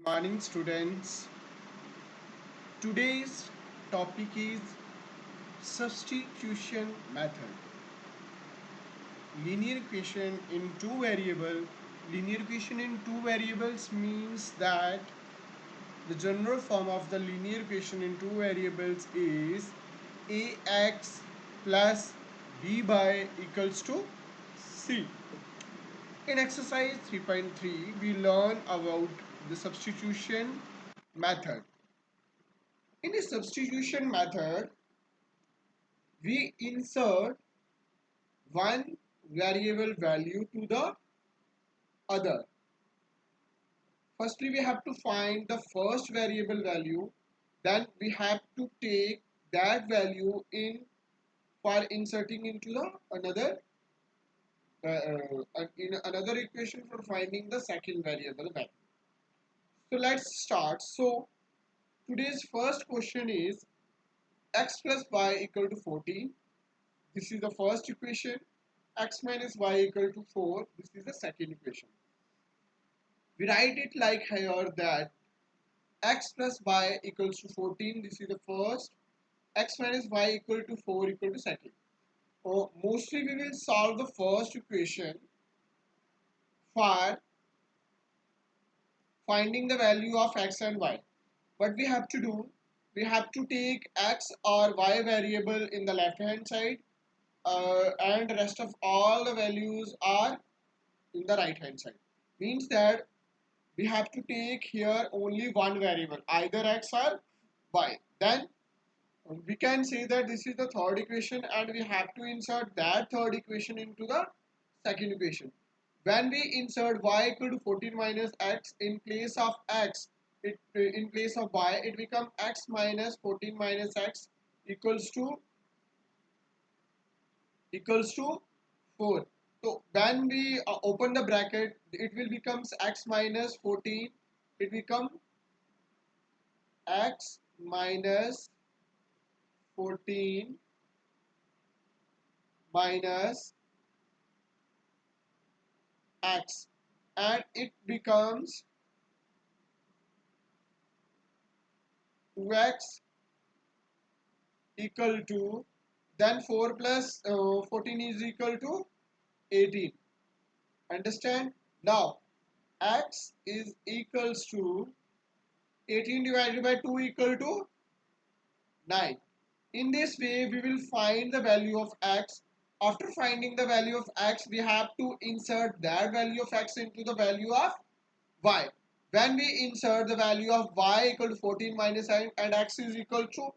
Morning students. Today's topic is substitution method. Linear equation in two variable. Linear equation in two variables means that the general form of the linear equation in two variables is ax plus by equals to c. In exercise 3.3 we learn about the substitution method. In the substitution method, we insert one variable value to the other. Firstly, we have to find the first variable value, then we have to take that value for inserting into the in another equation for finding the second variable value. So let's start. So today's first question is x plus y equal to 14. This is the first equation. X minus y equal to 4. This is the second equation. We write it like here that x plus y equals to 14. This is the first. X minus y equal to 4 equal to second. Mostly we will solve the first equation for finding the value of x and y. What we have to do, we have to take x or y variable in the left hand side and rest of all the values are in the right hand side. Means that we have to take here only one variable, either x or y. Then we can say that this is the third equation and we have to insert that third equation into the second equation. When we insert y equal to 14 minus x in place of x, in place of y, it becomes x minus 14 minus x equals to 4. So when we open the bracket, it will becomes x minus 14. It become x minus 14 minus x, and it becomes 2x equal to, then 4 plus 14 is equal to 18. Understand? Now x is equals to 18 divided by 2 equal to 9. In this way, we will find the value of x. After finding the value of x, we have to insert that value of x into the value of y. When we insert the value of y equal to 14 minus 9 and x is equal to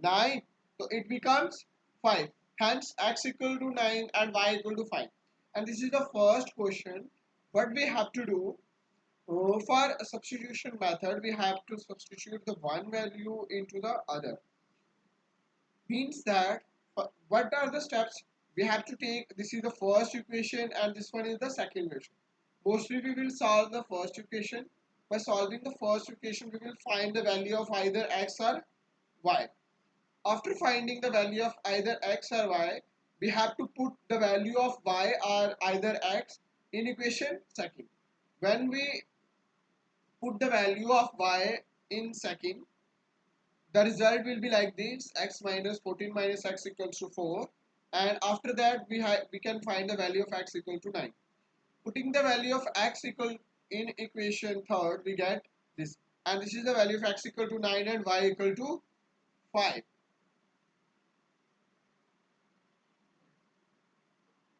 9, so it becomes 5. Hence, x equal to 9 and y equal to 5. And this is the first question. What we have to do, for a substitution method, we have to substitute the one value into the other. Means that what are the steps we have to take? This is the first equation and this one is the second equation. Mostly we will solve the first equation. By solving the first equation, we will find the value of either x or y. After finding the value of either x or y, we have to put the value of y or either x in equation second. When we put the value of y in second, the result will be like this: x minus 14 minus x equals to 4, and after that we can find the value of x equal to 9. Putting the value of x equal in equation third, we get this, and this is the value of x equal to 9 and y equal to 5.